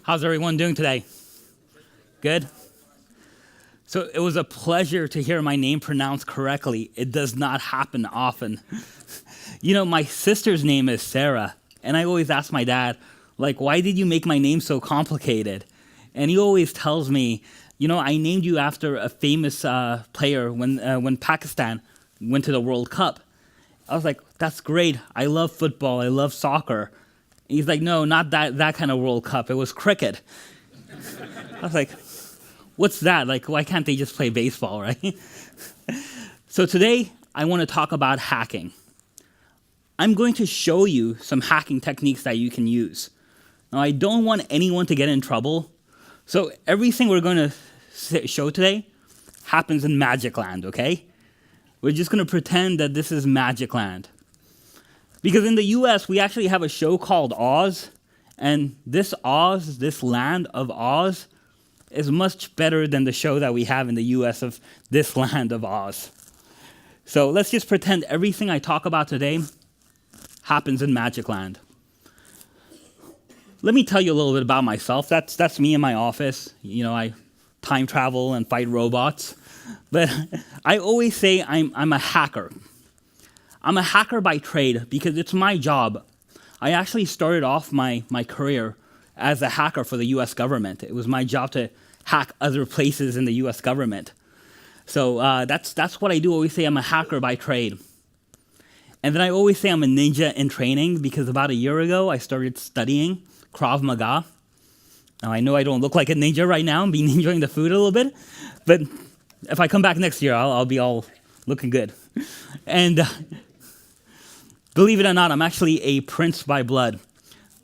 How's everyone doing today? Good? So it was a pleasure to hear my name pronounced correctly. It does not happen often. My sister's name is Sarah, and I always ask my dad, why did you make my name so complicated? And he always tells me, I named you after a famous player when Pakistan went to the World Cup. I was like, that's great. I love football. I love soccer. And he's like, no, not that kind of World Cup. It was cricket. I was like, what's that? Why can't they just play baseball, right? So today, I want to talk about hacking. I'm going to show you some hacking techniques that you can use. Now, I don't want anyone to get in trouble, so everything we're going to show today happens in Magic Land, okay? We're just going to pretend that this is Magic Land. Because in the US, we actually have a show called Oz, and this land of Oz, is much better than the show that we have in the US of this land of Oz. So let's just pretend everything I talk about today happens in Magic Land. Let me tell you a little bit about myself. That's me in my office. I time travel and fight robots. But I always say I'm a hacker. I'm a hacker by trade because it's my job. I actually started off my career as a hacker for the US government. It was my job to hack other places in the US government. So that's what I do. I always say I'm a hacker by trade. And then I always say I'm a ninja in training because about a year ago, I started studying Krav Maga. Now, I know I don't look like a ninja right now. I'm being enjoying the food a little bit. But if I come back next year, I'll be all looking good. And believe it or not, I'm actually a prince by blood.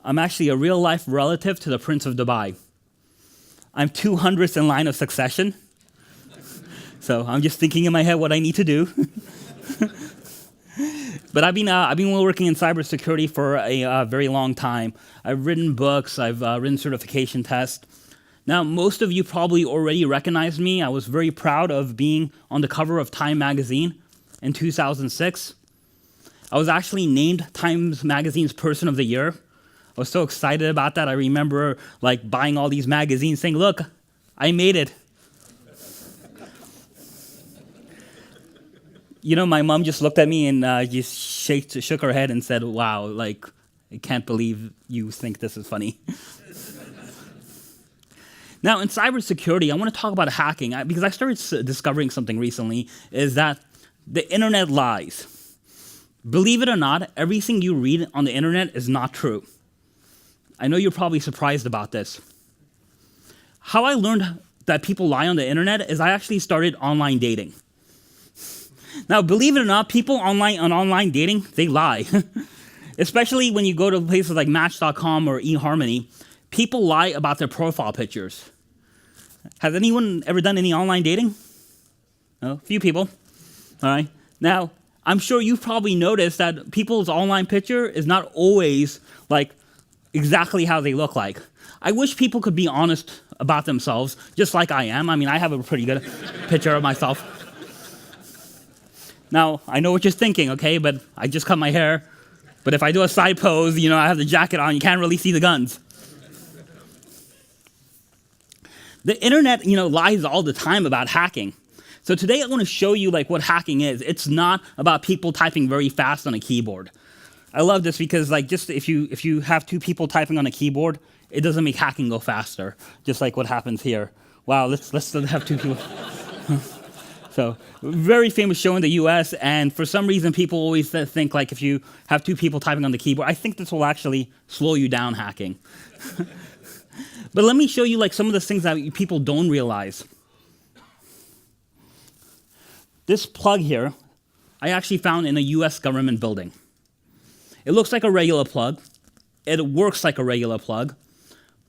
I'm actually a real-life relative to the Prince of Dubai. I'm 200th in line of succession. So I'm just thinking in my head what I need to do. But I've been working in cybersecurity for a very long time. I've written books. I've written certification tests. Now, most of you probably already recognize me. I was very proud of being on the cover of Time magazine in 2006. I was actually named Times Magazine's Person of the Year. I was so excited about that. I remember buying all these magazines saying, look, I made it. My mom just looked at me and just shook her head and said, wow, I can't believe you think this is funny. Now, in cybersecurity, I want to talk about hacking because I started discovering something recently, is that the internet lies. Believe it or not, everything you read on the internet is not true. I know you're probably surprised about this. How I learned that people lie on the internet is I actually started online dating. Now, believe it or not, people on online dating, they lie. Especially when you go to places like Match.com or eHarmony, people lie about their profile pictures. Has anyone ever done any online dating? No? A few people. All right. Now, I'm sure you've probably noticed that people's online picture is not always exactly how they look like. I wish people could be honest about themselves, just like I am. I mean, I have a pretty good picture of myself. Now, I know what you're thinking, okay, but I just cut my hair. But if I do a side pose, I have the jacket on, you can't really see the guns. The internet, lies all the time about hacking. So today I want to show you what hacking is. It's not about people typing very fast on a keyboard. I love this because just if you have two people typing on a keyboard, it doesn't make hacking go faster, just like what happens here. Wow, let's have two people. So, very famous show in the US, and for some reason people always think if you have two people typing on the keyboard, I think this will actually slow you down hacking. But let me show you some of the things that people don't realize. This plug here, I actually found in a US government building. It looks like a regular plug. It works like a regular plug.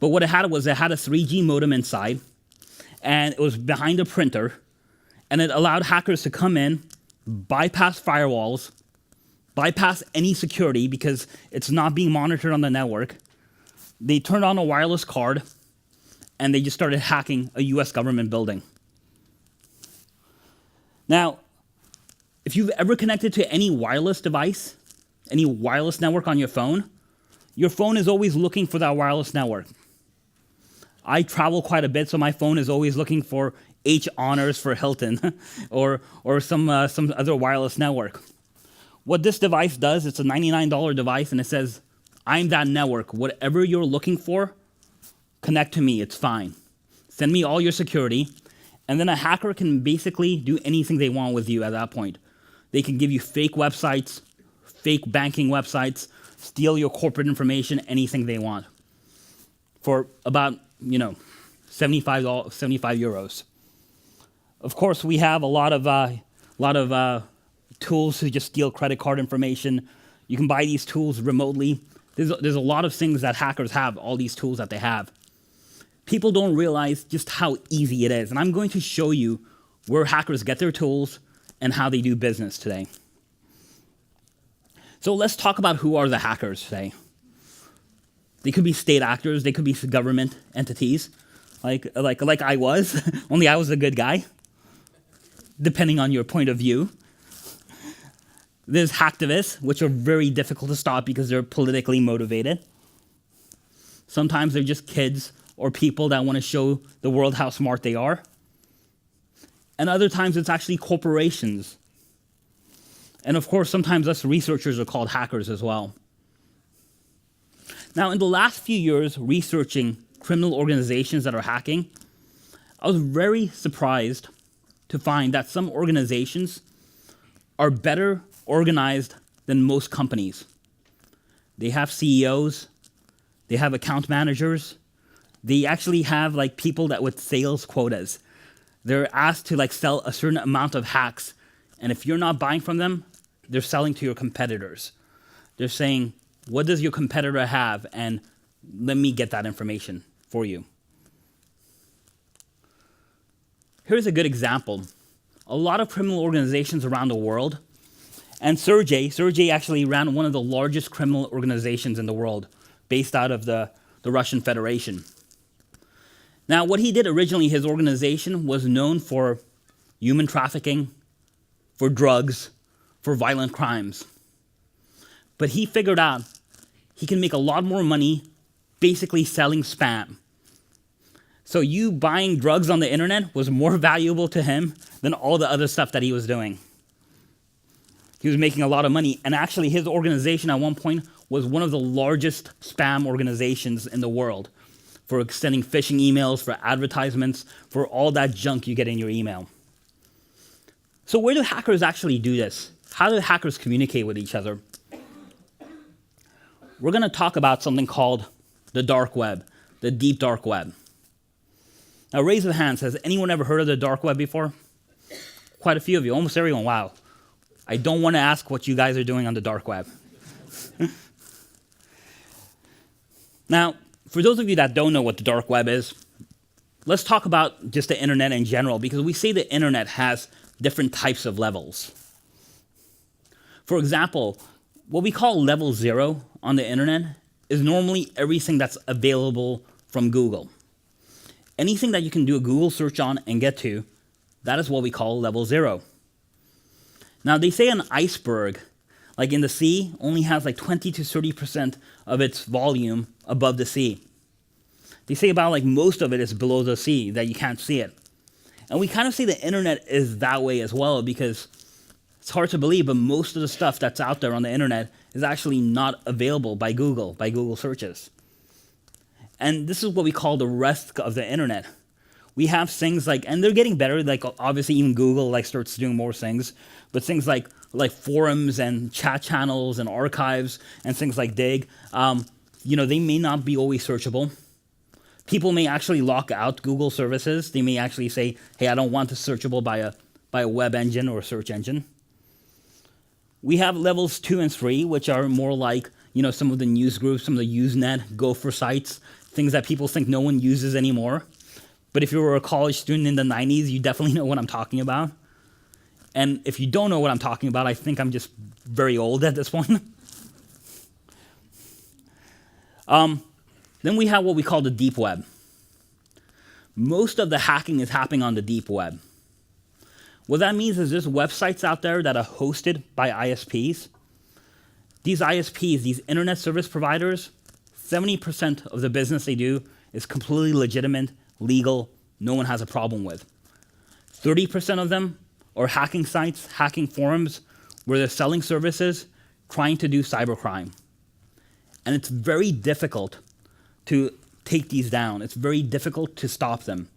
But what it had a 3G modem inside, and it was behind a printer, and it allowed hackers to come in, bypass firewalls, bypass any security because it's not being monitored on the network. They turned on a wireless card, and they just started hacking a US government building. Now, if you've ever connected to any wireless device, any wireless network on your phone is always looking for that wireless network. I travel quite a bit, so my phone is always looking for H honors for Hilton or some other wireless network. What this device does, it's a $99 device, and it says, I'm that network. Whatever you're looking for, connect to me, it's fine. Send me all your security, and then a hacker can basically do anything they want with you at that point. They can give you fake websites, fake banking websites, steal your corporate information, anything they want, for about, 75 euros. Of course, we have a lot of tools to just steal credit card information. You can buy these tools remotely. There's a lot of things that hackers have, all these tools that they have. People don't realize just how easy it is, and I'm going to show you where hackers get their tools and how they do business today. So let's talk about who are the hackers today. They could be state actors, they could be government entities, like I was, only I was a good guy, depending on your point of view. There's hacktivists, which are very difficult to stop because they're politically motivated. Sometimes they're just kids or people that want to show the world how smart they are. And other times it's actually corporations. And of course, sometimes us researchers are called hackers as well. Now, in the last few years, researching criminal organizations that are hacking, I was very surprised to find that some organizations are better organized than most companies. They have CEOs, they have account managers, they actually have people that with sales quotas. They're asked to sell a certain amount of hacks, and if you're not buying from them, they're selling to your competitors. They're saying, what does your competitor have? And let me get that information for you. Here's a good example. A lot of criminal organizations around the world, and Sergey actually ran one of the largest criminal organizations in the world, based out of the Russian Federation. Now, what he did originally, his organization was known for human trafficking, for drugs, for violent crimes. But he figured out he can make a lot more money basically selling spam. So you buying drugs on the internet was more valuable to him than all the other stuff that he was doing. He was making a lot of money, and actually his organization at one point was one of the largest spam organizations in the world for sending phishing emails, for advertisements, for all that junk you get in your email. So where do hackers actually do this? How do hackers communicate with each other? We're going to talk about something called the dark web, the deep dark web. Now, raise of hands, has anyone ever heard of the dark web before? Quite a few of you, almost everyone, wow. I don't want to ask what you guys are doing on the dark web. Now, for those of you that don't know what the dark web is, let's talk about just the internet in general, because we say the internet has different types of levels. For example, what we call level 0 on the internet is normally everything that's available from Google. Anything that you can do a Google search on and get to, that is what we call level 0. Now, they say an iceberg, like in the sea, only has 20 to 30% of its volume above the sea. They say about most of it is below the sea, that you can't see it. And we kind of say the internet is that way as well, because it's hard to believe, but most of the stuff that's out there on the internet is actually not available by Google searches. And this is what we call the rest of the internet. We have things and they're getting better, obviously even Google starts doing more things, but things like forums and chat channels and archives and things like Dig, they may not be always searchable. People may actually lock out Google services. They may actually say, hey, I don't want this searchable by a web engine or a search engine. We have levels 2 and 3, which are more some of the news groups, some of the Usenet, Gopher sites, things that people think no one uses anymore. But if you were a college student in the 90s, you definitely know what I'm talking about. And if you don't know what I'm talking about, I think I'm just very old at this point. Then we have what we call the deep web. Most of the hacking is happening on the deep web. What that means is there's websites out there that are hosted by ISPs. These ISPs, these internet service providers, 70% of the business they do is completely legitimate, legal, no one has a problem with. 30% of them are hacking sites, hacking forums, where they're selling services, trying to do cybercrime. And it's very difficult to take these down. It's very difficult to stop them.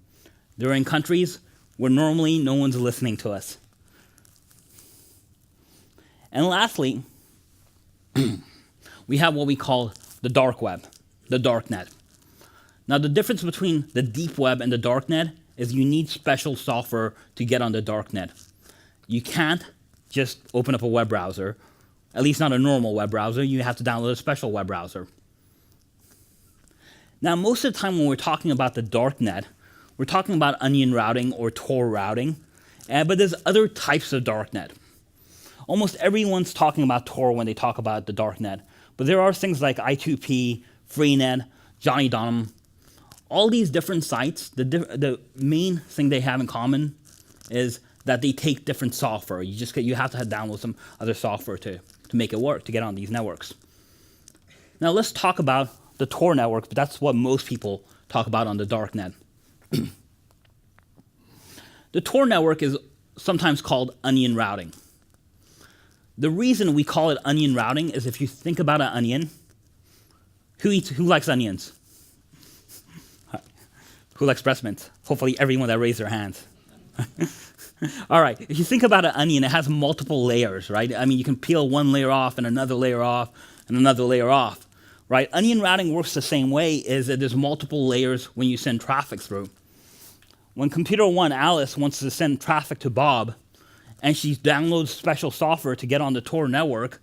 They're in countries where normally no one's listening to us. And lastly, we have what we call the dark web, the dark net. Now, the difference between the deep web and the dark net is you need special software to get on the dark net. You can't just open up a web browser, at least not a normal web browser. You have to download a special web browser. Now, most of the time when we're talking about the dark net, we're talking about onion routing or Tor routing, but there's other types of dark net. Almost everyone's talking about Tor when they talk about the dark net, but there are things like I2P, Freenet, Johnny Donham. All these different sites, the main thing they have in common is that they take different software. You have to download some other software to make it work, to get on these networks. Now let's talk about the Tor network, but that's what most people talk about on the dark net. The Tor network is sometimes called onion routing. The reason we call it onion routing is if you think about an onion, who likes onions? Who likes breast mints? Hopefully everyone that raised their hands. All right, if you think about an onion, it has multiple layers, right? I mean, you can peel one layer off and another layer off and another layer off, right? Onion routing works the same way, is that there's multiple layers when you send traffic through. When computer one, Alice, wants to send traffic to Bob, and she downloads special software to get on the Tor network,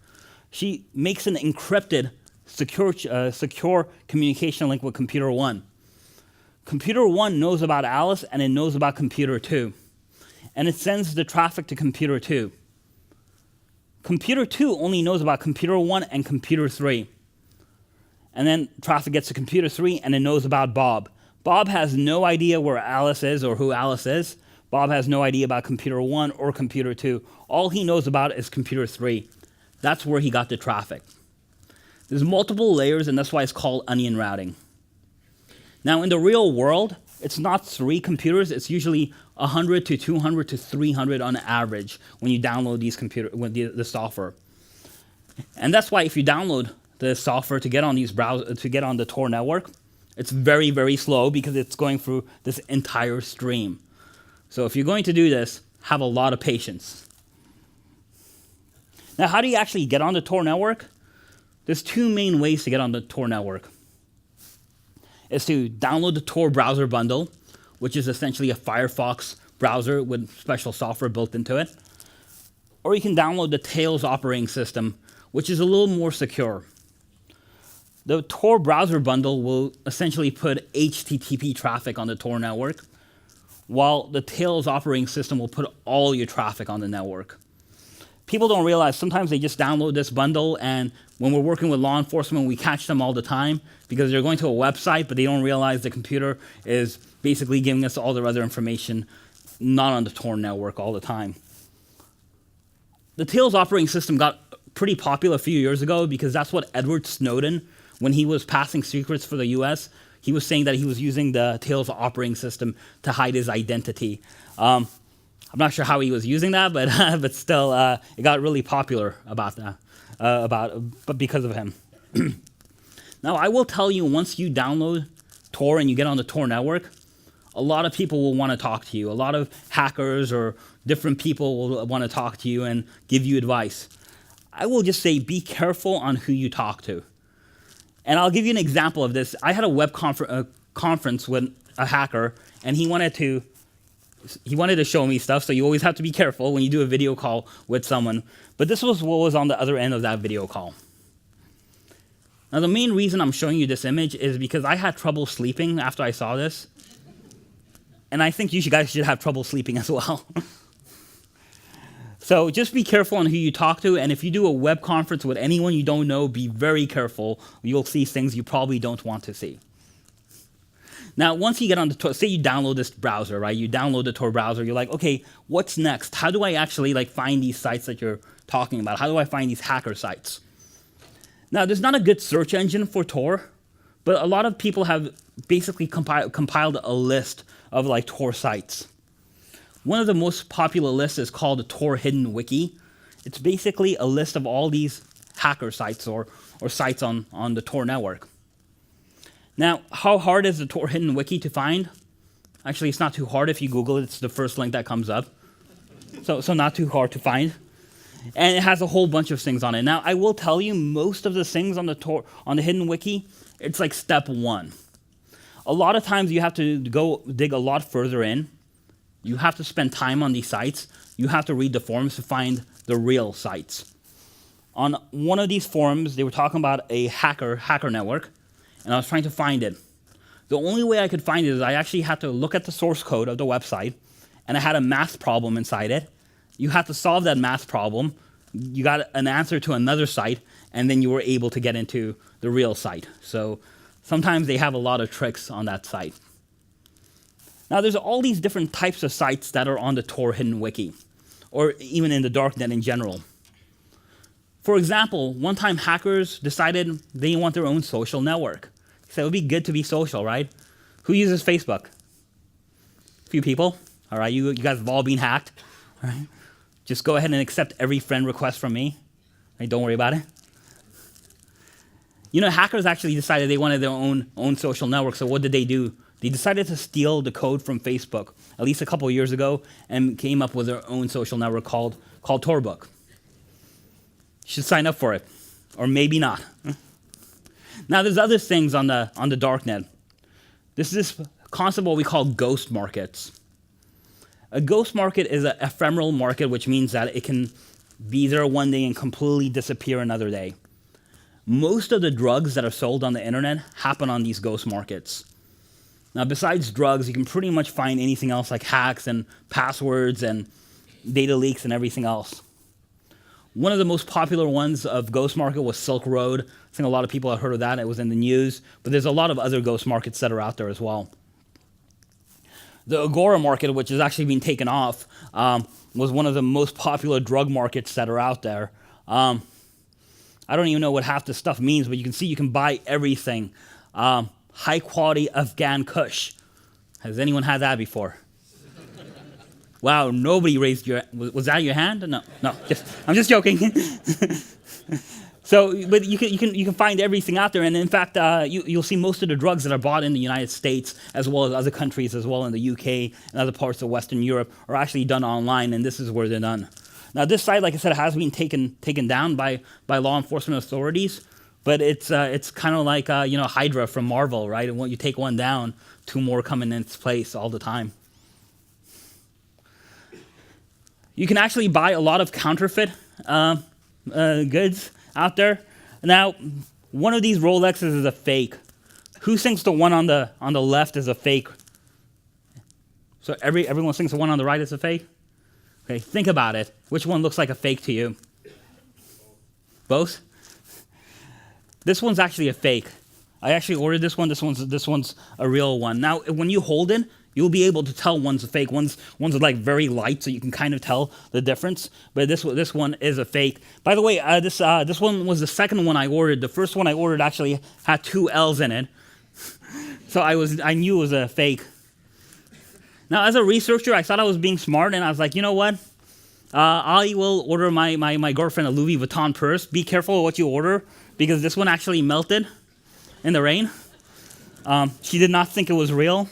she makes an encrypted, secure communication link with computer one. Computer one knows about Alice, and it knows about computer two. And it sends the traffic to computer two. Computer two only knows about computer one and computer three. And then traffic gets to computer three, and it knows about Bob. Bob has no idea where Alice is or who Alice is. Bob has no idea about computer one or computer two. All he knows about is computer three. That's where he got the traffic. There's multiple layers, and that's why it's called onion routing. Now, in the real world, it's not 3 computers. It's usually 100 to 200 to 300 on average when you download the software. And that's why if you download the software to get on the Tor network, it's very, very slow because it's going through this entire stream. So if you're going to do this, have a lot of patience. Now, how do you actually get on the Tor network? There's 2 main ways to get on the Tor network. Is to download the Tor browser bundle, which is essentially a Firefox browser with special software built into it. Or you can download the Tails operating system, which is a little more secure. The Tor browser bundle will essentially put HTTP traffic on the Tor network, while the Tails operating system will put all your traffic on the network. People don't realize sometimes they just download this bundle, and when we're working with law enforcement, we catch them all the time because they're going to a website, but they don't realize the computer is basically giving us all their other information, not on the Tor network all the time. The Tails operating system got pretty popular a few years ago because that's what Edward Snowden, when he was passing secrets for the US, he was saying that he was using the Tails operating system to hide his identity. I'm not sure how he was using that, but still, it got really popular but because of him. Now, I will tell you, once you download Tor and you get on the Tor network, a lot of people will want to talk to you. A lot of hackers or different people will want to talk to you and give you advice. I will just say, be careful on who you talk to. And I'll give you an example of this. I had a web conference with a hacker, and he wanted to show me stuff, so you always have to be careful when you do a video call with someone. But this was what was on the other end of that video call. Now, the main reason I'm showing you this image is because I had trouble sleeping after I saw this. And I think you guys should have trouble sleeping as well. So just be careful on who you talk to, and if you do a web conference with anyone you don't know, be very careful. You'll see things you probably don't want to see. Now, once you get on the Tor, say you download this browser, right? You download the Tor browser, you're like, okay, what's next? How do I actually find these sites that you're talking about? How do I find these hacker sites? Now, there's not a good search engine for Tor, but a lot of people have basically compiled a list of like Tor sites. One of the most popular lists is called the Tor Hidden Wiki. It's basically a list of all these hacker sites or sites on the Tor network. Now, how hard is the Tor Hidden Wiki to find? Actually, it's not too hard. If you Google it, it's the first link that comes up. So not too hard to find. And it has a whole bunch of things on it. Now, I will tell you, most of the things on the Hidden Wiki, it's like step one. A lot of times you have to go dig a lot further in. You have to spend time on these sites. You have to read the forums to find the real sites. On one of these forums, they were talking about a hacker network, and I was trying to find it. The only way I could find it is I actually had to look at the source code of the website, and it had a math problem inside it. You had to solve that math problem. You got an answer to another site, and then you were able to get into the real site. So sometimes they have a lot of tricks on that site. Now, there's all these different types of sites that are on the Tor Hidden Wiki, or even in the darknet in general. For example, one time hackers decided they want their own social network. They said it would be good to be social, right? Who uses Facebook? A few people. All right, you guys have all been hacked. All right, just go ahead and accept every friend request from me. Right, don't worry about it. You know, hackers actually decided they wanted their own social network. So what did they do? They decided to steal the code from Facebook at least a couple of years ago and came up with their own social network called Torbook. You should sign up for it, or maybe not. Now, there's other things on the darknet. This is this concept what we call ghost markets. A ghost market is an ephemeral market, which means that it can be there one day and completely disappear another day. Most of the drugs that are sold on the internet happen on these ghost markets. Now, besides drugs, you can pretty much find anything else like hacks and passwords and data leaks and everything else. One of the most popular ones of ghost market was Silk Road. I think a lot of people have heard of that. It was in the news. But there's a lot of other ghost markets that are out there as well. The Agora market, which has actually been taken off, was one of the most popular drug markets that are out there. I don't even know what half this stuff means, but you can see you can buy everything. High quality Afghan Kush. Has anyone had that before? Wow, nobody raised your... Was that your hand? No, I'm just joking. So, but you can find everything out there, and in fact, you'll see most of the drugs that are bought in the United States, as well as other countries, as well in the UK and other parts of Western Europe, are actually done online, and this is where they're done. Now, this site, like I said, has been taken down by law enforcement authorities, but it's kind of like Hydra from Marvel, right? And when you take one down, two more come in its place all the time. You can actually buy a lot of counterfeit goods out there. Now, one of these Rolexes is a fake. Who thinks the one on the left is a fake? So everyone thinks the one on the right is a fake? Okay, think about it. Which one looks like a fake to you? Both? This one's actually a fake. I actually ordered this one. This one's a real one. Now, when you hold it, you'll be able to tell one's a fake. One's like very light, so you can kind of tell the difference. But this one is a fake. By the way, this one was the second one I ordered. The first one I ordered actually had 2 L's in it, so I knew it was a fake. Now, as a researcher, I thought I was being smart, and I was like, you know what? I will order my girlfriend a Louis Vuitton purse. Be careful of what you order, because this one actually melted in the rain. She did not think it was real.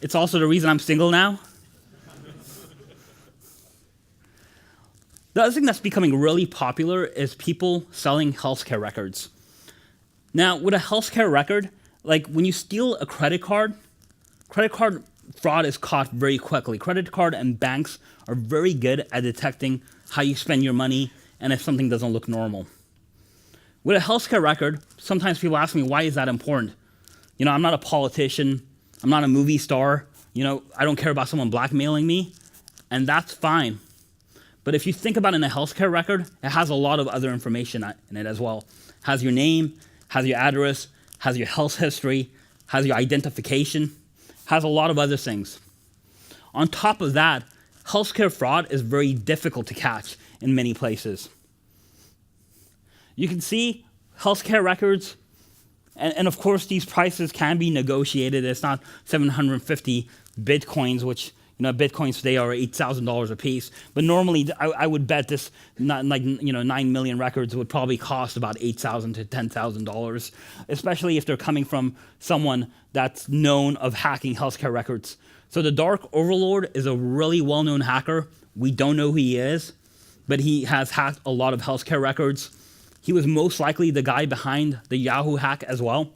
It's also the reason I'm single now. The other thing that's becoming really popular is people selling healthcare records. Now, with a healthcare record, like when you steal a credit card fraud is caught very quickly. Credit card and banks are very good at detecting how you spend your money and if something doesn't look normal. With a healthcare record, sometimes people ask me, why is that important? I'm not a politician. I'm not a movie star. I don't care about someone blackmailing me, and that's fine. But if you think about it in a healthcare record, it has a lot of other information in it as well. It has your name, has your address, has your health history, has your identification, has a lot of other things. On top of that, healthcare fraud is very difficult to catch in many places. You can see healthcare records And of course, these prices can be negotiated. It's not 750 Bitcoins, which, Bitcoins today are $8,000 a piece. But normally, I would bet this, 9 million records would probably cost about $8,000 to $10,000, especially if they're coming from someone that's known of hacking healthcare records. So the Dark Overlord is a really well-known hacker. We don't know who he is, but he has hacked a lot of healthcare records. He was most likely the guy behind the Yahoo hack as well.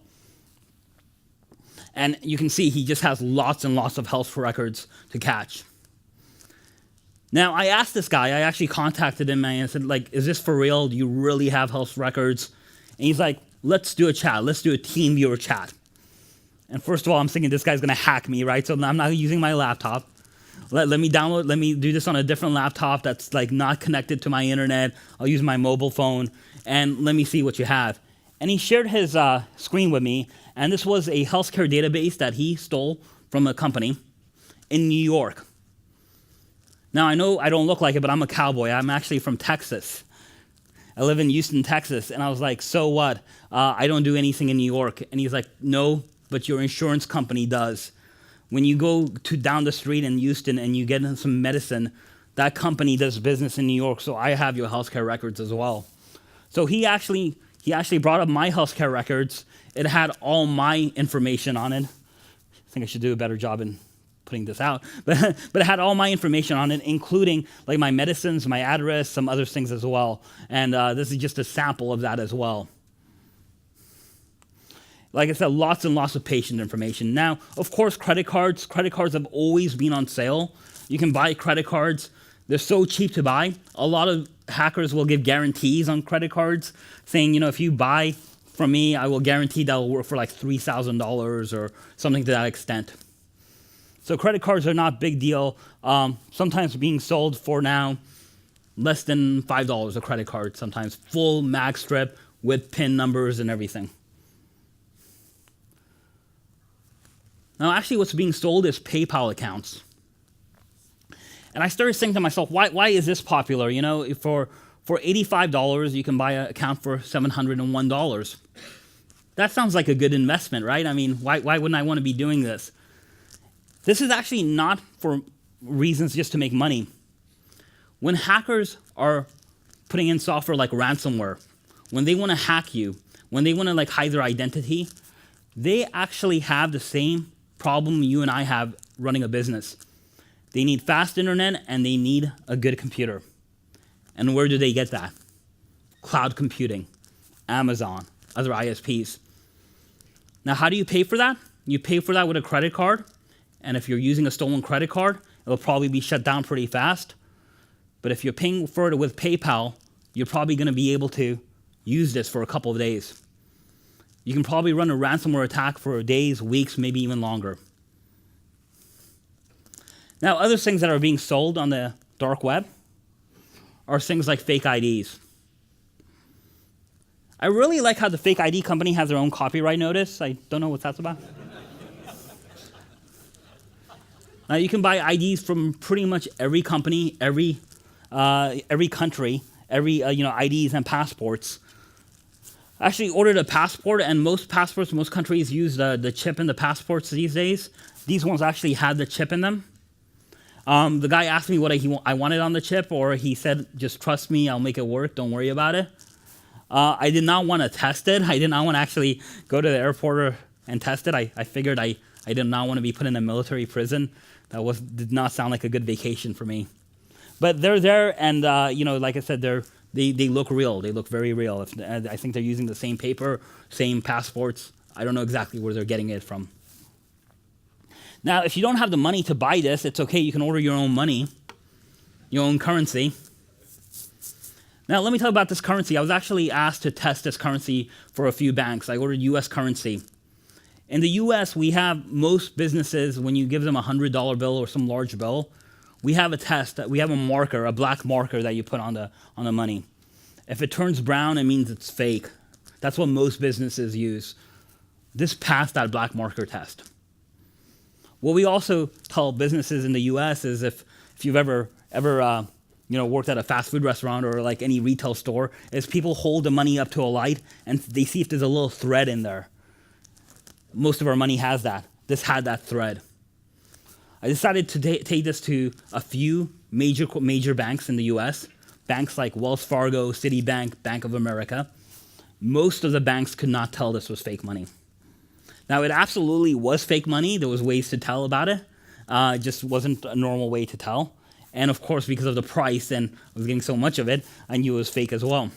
And you can see he just has lots and lots of health records to catch. Now, I asked this guy, I actually contacted him and I said, is this for real? Do you really have health records? And he's like, let's do a chat. Let's do a team viewer chat. And first of all, I'm thinking this guy's gonna hack me, right? So I'm not using my laptop. Let me do this on a different laptop that's not connected to my internet. I'll use my mobile phone and let me see what you have. And he shared his screen with me, and this was a healthcare database that he stole from a company in New York. Now, I know I don't look like it, but I'm a cowboy. I'm actually from Texas. I live in Houston, Texas. And I was like, so what? I don't do anything in New York. And he's like, no, but your insurance company does. When you go down the street in Houston and you get some medicine, that company does business in New York, so I have your healthcare records as well. So he actually brought up my healthcare records. It had all my information on it. I think I should do a better job in putting this out. But it had all my information on it, including my medicines, my address, some other things as well. And this is just a sample of that as well. Like I said, lots and lots of patient information. Now, of course, credit cards have always been on sale. You can buy credit cards. They're so cheap to buy. A lot of hackers will give guarantees on credit cards, saying, if you buy from me, I will guarantee that will work for $3,000 or something to that extent. So credit cards are not a big deal. Sometimes being sold for now less than $5 a credit card, sometimes full mag strip with PIN numbers and everything. Now, actually, what's being sold is PayPal accounts. And I started thinking to myself, why is this popular? For $85, you can buy an account for $701. That sounds like a good investment, right? I mean, why wouldn't I want to be doing this? This is actually not for reasons just to make money. When hackers are putting in software like ransomware, when they want to hack you, when they want to hide their identity, they actually have the same problem you and I have running a business. They need fast internet and they need a good computer. And where do they get that? Cloud computing, Amazon, other ISPs. Now, how do you pay for that? You pay for that with a credit card, and if you're using a stolen credit card, it'll probably be shut down pretty fast. But if you're paying for it with PayPal, you're probably going to be able to use this for a couple of days. You can probably run a ransomware attack for days, weeks, maybe even longer. Now, other things that are being sold on the dark web are things like fake IDs. I really like how the fake ID company has their own copyright notice. I don't know what that's about. Now, you can buy IDs from pretty much every company, every country, IDs and passports. I actually ordered a passport, and most countries use the chip in the passports these days. These ones actually had the chip in them. The guy asked me what I wanted on the chip, or he said, just trust me, I'll make it work, don't worry about it. I did not want to test it. I did not want to actually go to the airport and test it. I figured I did not want to be put in a military prison. That did not sound like a good vacation for me. But they're there, and like I said, they look real. They look very real. I think they're using the same paper, same passports. I don't know exactly where they're getting it from. Now, if you don't have the money to buy this, it's okay. You can order your own money, your own currency. Now, let me tell you about this currency. I was actually asked to test this currency for a few banks. I ordered U.S. currency. In the U.S., we have most businesses, when you give them a $100 bill or some large bill, we have a test. We have a marker, a black marker that you put on the money. If it turns brown, it means it's fake. That's what most businesses use. This passed that black marker test. What we also tell businesses in the U.S. is if you've ever worked at a fast food restaurant or any retail store, is people hold the money up to a light and they see if there's a little thread in there. most of our money has that. This had that thread. I decided to take this to a few major banks in the US, banks like Wells Fargo, Citibank, Bank of America. Most of the banks could not tell this was fake money. Now, it absolutely was fake money. There was ways to tell about it. It just wasn't a normal way to tell. And of course, because of the price and I was getting so much of it, I knew it was fake as well.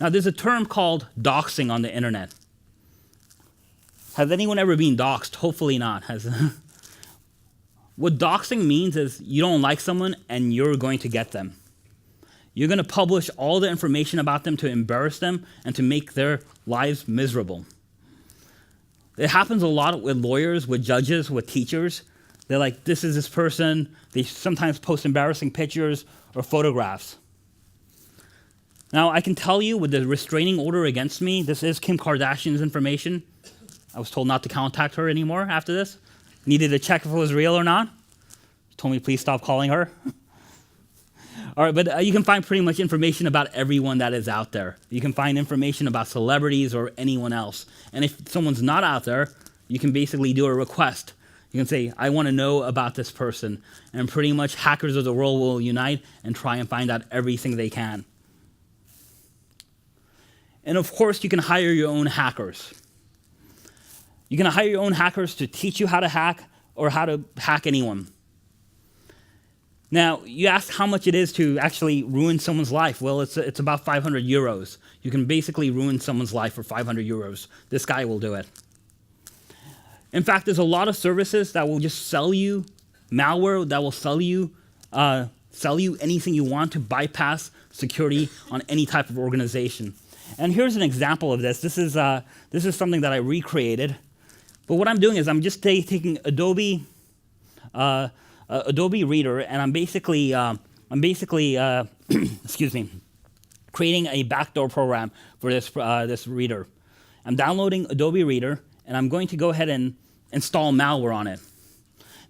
Now, there's a term called doxing on the internet. Has anyone ever been doxed? Hopefully not. What doxing means is you don't like someone and you're going to get them. You're going to publish all the information about them to embarrass them and to make their lives miserable. It happens a lot with lawyers, with judges, with teachers. They're like, this is this person. They sometimes post embarrassing pictures or photographs. Now, I can tell you with the restraining order against me, this is Kim Kardashian's information. I was told not to contact her anymore after this. Needed to check if it was real or not. Told me please stop calling her. All right, but you can find pretty much information about everyone that is out there. You can find information about celebrities or anyone else. And if someone's not out there, you can basically do a request. You can say, I want to know about this person. And pretty much hackers of the world will unite and try and find out everything they can. And of course, you can hire your own hackers. You can hire your own hackers to teach you how to hack or how to hack anyone. Now, you ask how much it is to actually ruin someone's life. Well, it's about 500 euros. You can basically ruin someone's life for 500 euros. This guy will do it. In fact, there's a lot of services that will just sell you malware, that will sell you anything you want to bypass security on any type of organization. And here's an example of this. This is something that I recreated. But what I'm doing is I'm just taking Adobe Reader, and I'm basically excuse me, creating a backdoor program for this reader. I'm downloading Adobe Reader, and I'm going to go ahead and install malware on it.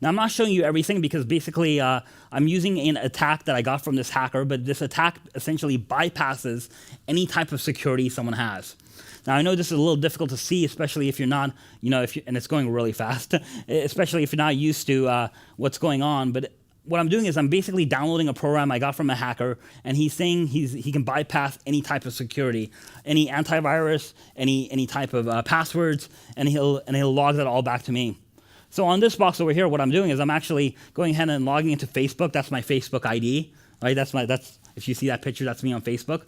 Now, I'm not showing you everything because basically I'm using an attack that I got from this hacker, but this attack essentially bypasses any type of security someone has. Now, I know this is a little difficult to see, especially if you're not, and it's going really fast, especially if you're not used to what's going on. But what I'm doing is I'm basically downloading a program I got from a hacker, and he's saying he can bypass any type of security, any antivirus, any type of passwords, and he'll log that all back to me. So on this box over here, what I'm doing is I'm actually going ahead and logging into Facebook. That's my Facebook ID, right? That's if you see that picture, that's me on Facebook.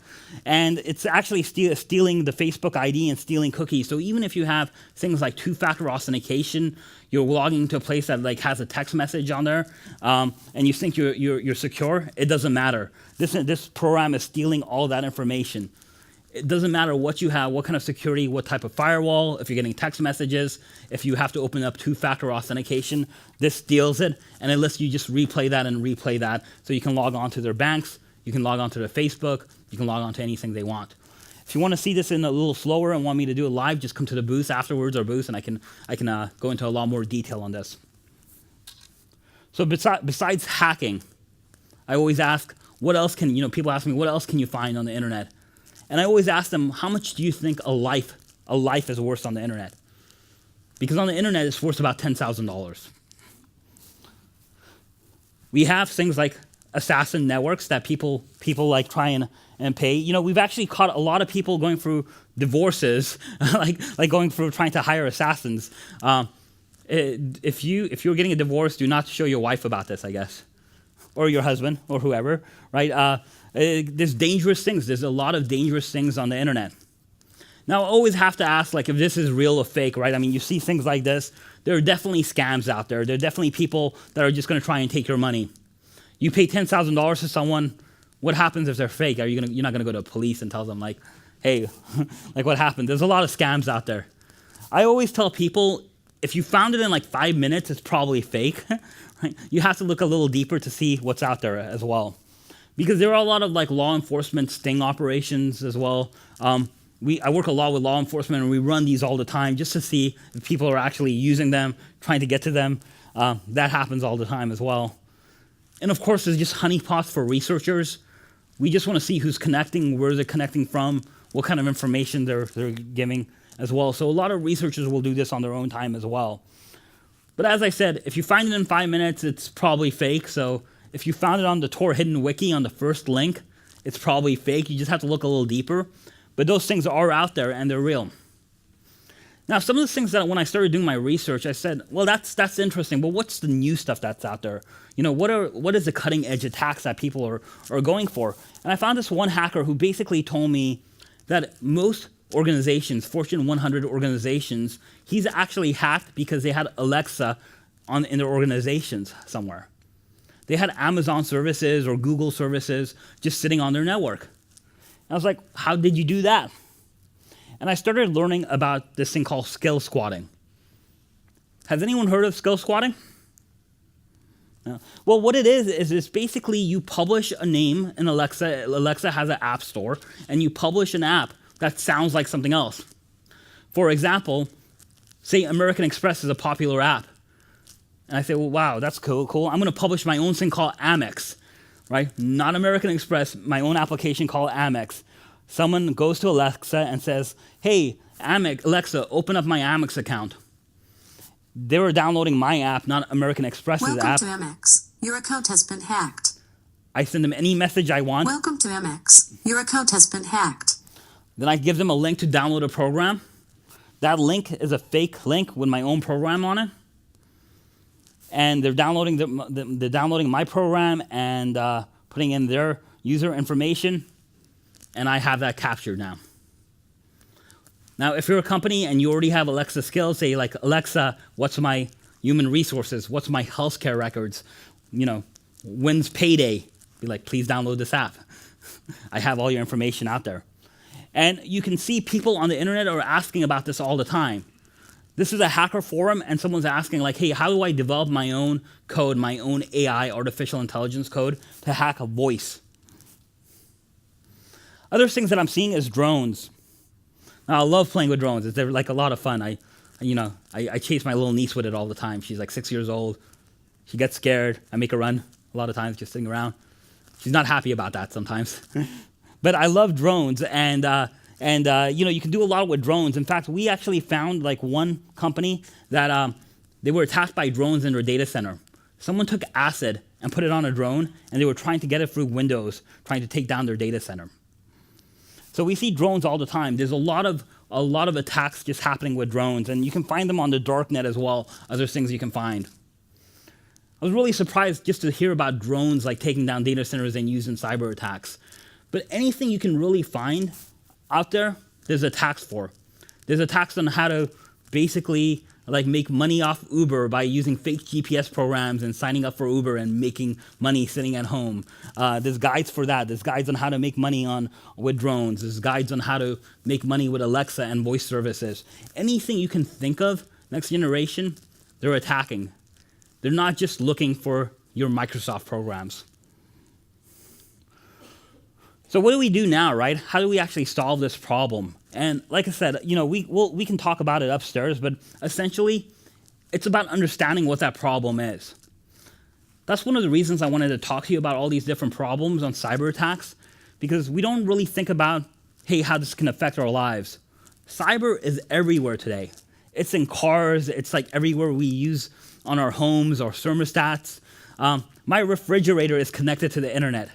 And it's actually stealing the Facebook ID and stealing cookies. So even if you have things like two-factor authentication, you're logging into a place that has a text message on there, and you think you're secure, it doesn't matter. This program is stealing all that information. It doesn't matter what you have, what kind of security, what type of firewall, if you're getting text messages, if you have to open up two-factor authentication, this steals it, and it lets you just replay that, so you can log on to their banks, you can log on to their Facebook, you can log on to anything they want. If you want to see this in a little slower and want me to do it live, just come to the booth afterwards, and I can go into a lot more detail on this. So besides hacking, I always ask, what else people ask me, what else can you find on the internet? And I always ask them, how much do you think a life is worth on the internet? Because on the internet, it's worth about $10,000. We have things like assassin networks that people like try and pay. We've actually caught a lot of people going through divorces, like going through trying to hire assassins. If you're getting a divorce, do not show your wife about this, I guess, or your husband or whoever, right? There's dangerous things. There's a lot of dangerous things on the internet. Now, I always have to ask, if this is real or fake, right? I mean, you see things like this. There are definitely scams out there. There are definitely people that are just going to try and take your money. You pay $10,000 to someone. What happens if they're fake? You're not going to go to police and tell them, hey, what happened? There's a lot of scams out there. I always tell people, if you found it in 5 minutes, it's probably fake. Right? You have to look a little deeper to see what's out there as well. Because there are a lot of law enforcement sting operations as well. I work a lot with law enforcement, and we run these all the time just to see if people are actually using them, trying to get to them. That happens all the time as well. And of course, there's just honeypots for researchers. We just want to see who's connecting, where they're connecting from, what kind of information they're giving. as well. So a lot of researchers will do this on their own time as well. But as I said, if you find it in 5 minutes, it's probably fake. So if you found it on the Tor hidden wiki on the first link, it's probably fake. You just have to look a little deeper. But those things are out there and they're real. Now, some of the things that when I started doing my research, I said, well, that's interesting, but what's the new stuff that's out there? What is the cutting edge attacks that people are going for? And I found this one hacker who basically told me that most organizations, Fortune 100 organizations, he's actually hacked because they had Alexa in their organizations somewhere. They had Amazon services or Google services just sitting on their network. And I was like, how did you do that? And I started learning about this thing called skill squatting. Has anyone heard of skill squatting? No. Well, what it is it's basically you publish a name in Alexa. Alexa has an app store, and you publish an app that sounds like something else. For example, say American Express is a popular app. And I say, well, wow, that's cool. I'm going to publish my own thing called Amex, right? Not American Express, my own application called Amex. Someone goes to Alexa and says, hey, Alexa, open up my Amex account. They were downloading my app, not American Express's app. Welcome to Amex. Your account has been hacked. I send them any message I want. Welcome to Amex. Your account has been hacked. Then I give them a link to download a program. That link is a fake link with my own program on it. And they're downloading my program and putting in their user information. And I have that captured now. Now, if you're a company and you already have Alexa skills, say like, Alexa, what's my human resources? What's my healthcare records? When's payday? Be like, please download this app. I have all your information out there. And you can see people on the internet are asking about this all the time. This is a hacker forum, and someone's asking like, hey, how do I develop my own code, my own AI, artificial intelligence code, to hack a voice? Other things that I'm seeing is drones. Now, I love playing with drones. They're like a lot of fun. I chase my little niece with it all the time. She's like 6 years old. She gets scared. I make her run a lot of times, just sitting around. She's not happy about that sometimes. But I love drones, and you can do a lot with drones. In fact, we actually found like one company that they were attacked by drones in their data center. Someone took acid and put it on a drone, and they were trying to get it through Windows, trying to take down their data center. So we see drones all the time. There's a lot of attacks just happening with drones, and you can find them on the dark net as well. Other things you can find. I was really surprised just to hear about drones like taking down data centers and using cyber attacks. But anything you can really find out there, there's attacks for. There's attacks on how to basically like make money off Uber by using fake GPS programs and signing up for Uber and making money sitting at home. There's guides for that. There's guides on how to make money with drones. There's guides on how to make money with Alexa and voice services. Anything you can think of, next generation, they're attacking. They're not just looking for your Microsoft programs. So what do we do now, right? How do we actually solve this problem? And like I said, we can talk about it upstairs, but essentially, it's about understanding what that problem is. That's one of the reasons I wanted to talk to you about all these different problems on cyber attacks, because we don't really think about, hey, how this can affect our lives. Cyber is everywhere today. It's in cars. It's like everywhere we use on our homes, our thermostats. My refrigerator is connected to the internet.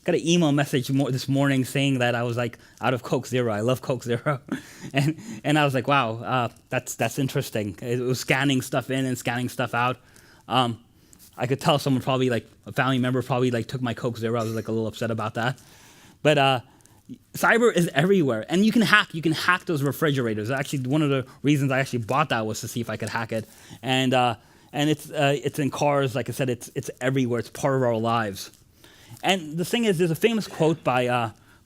Got an email message this morning saying that I was like out of Coke Zero. I love Coke Zero, and I was like, wow, that's interesting. It was scanning stuff in and scanning stuff out. I could tell someone probably like a family member probably like took my Coke Zero. I was like a little upset about that, but cyber is everywhere, and you can hack those refrigerators. Actually, one of the reasons I actually bought that was to see if I could hack it, and it's in cars. Like I said, it's everywhere. It's part of our lives. And the thing is, there's a famous quote by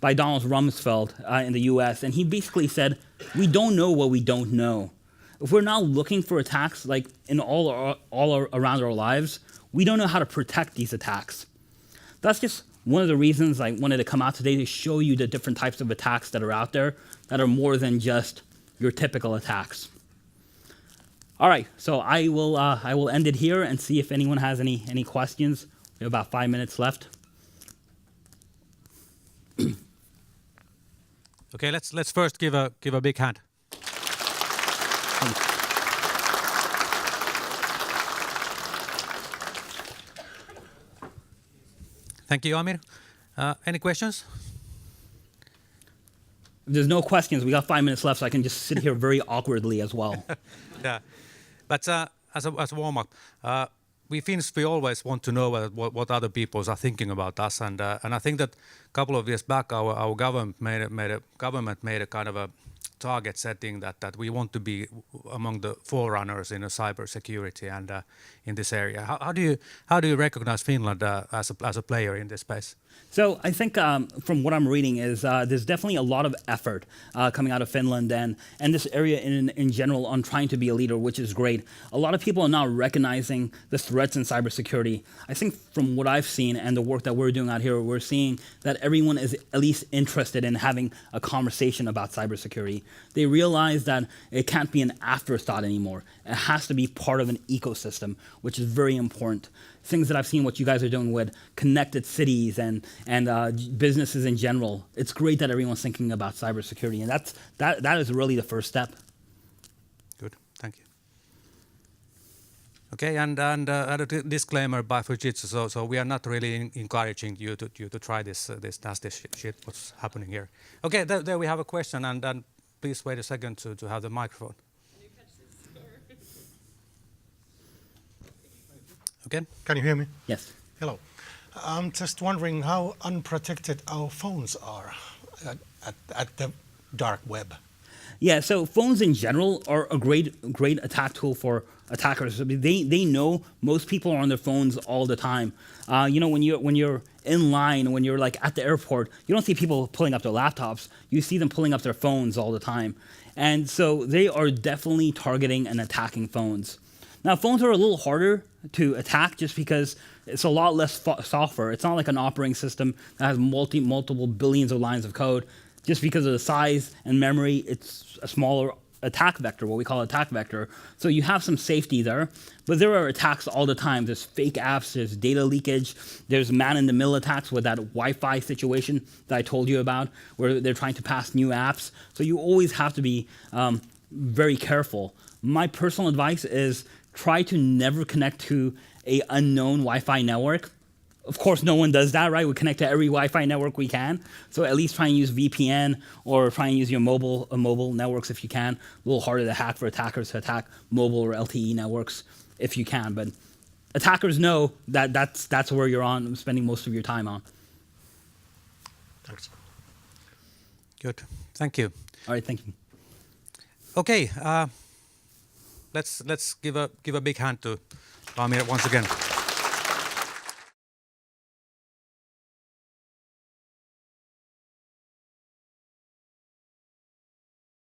Donald Rumsfeld in the U.S., and he basically said, "We don't know what we don't know." If we're now looking for attacks like in all around our lives, we don't know how to protect these attacks. That's just one of the reasons I wanted to come out today to show you the different types of attacks that are out there that are more than just your typical attacks. All right, so I will end it here and see if anyone has any questions. We have about 5 minutes left. Okay, let's first give a big hand. Thank you, Aamir. Any questions? If there's no questions, we got 5 minutes left, so I can just sit here very awkwardly as well. Yeah, but as a warm up, we Finns we always want to know what other peoples are thinking about us, and I think that a couple of years back our government made a kind of a target setting that we want to be among the forerunners in cybersecurity and in this area. How do you recognize Finland as a player in this space? So I think from what I'm reading is there's definitely a lot of effort coming out of Finland and this area in general on trying to be a leader, which is great. A lot of people are now recognizing the threats in cybersecurity. I think from what I've seen and the work that we're doing out here, we're seeing that everyone is at least interested in having a conversation about cybersecurity. They realize that it can't be an afterthought anymore. It has to be part of an ecosystem, which is very important. Things that I've seen what you guys are doing with connected cities and businesses in general. It's great that everyone's thinking about cybersecurity, and that is really the first step. Good, thank you. Okay, and a disclaimer by Fujitsu. So we are not really encouraging you to try this nasty shit. What's happening here? Okay, there we have a question, and please wait a second to have the microphone. Okay. Can you hear me? Yes. Hello. I'm just wondering how unprotected our phones are at the dark web. Yeah, so phones in general are a great attack tool for attackers. They know most people are on their phones all the time. When you're in line, when you're like at the airport, you don't see people pulling up their laptops. You see them pulling up their phones all the time. And so they are definitely targeting and attacking phones. Now, phones are a little harder to attack just because it's a lot less software. It's not like an operating system that has multiple billions of lines of code. Just because of the size and memory, it's a smaller attack vector, what we call attack vector. So you have some safety there, but there are attacks all the time. There's fake apps, there's data leakage, there's man-in-the-middle attacks with that Wi-Fi situation that I told you about, where they're trying to pass new apps. So you always have to be very careful. My personal advice is try to never connect to an unknown Wi-Fi network. Of course, no one does that, right? We connect to every Wi-Fi network we can. So at least try and use VPN or try and use your mobile networks if you can. A little harder to hack for attackers to attack mobile or LTE networks if you can. But attackers know that that's where you're spending most of your time on. Thanks. Good, thank you. All right, thank you. Okay, let's give a big hand to Aamir once again.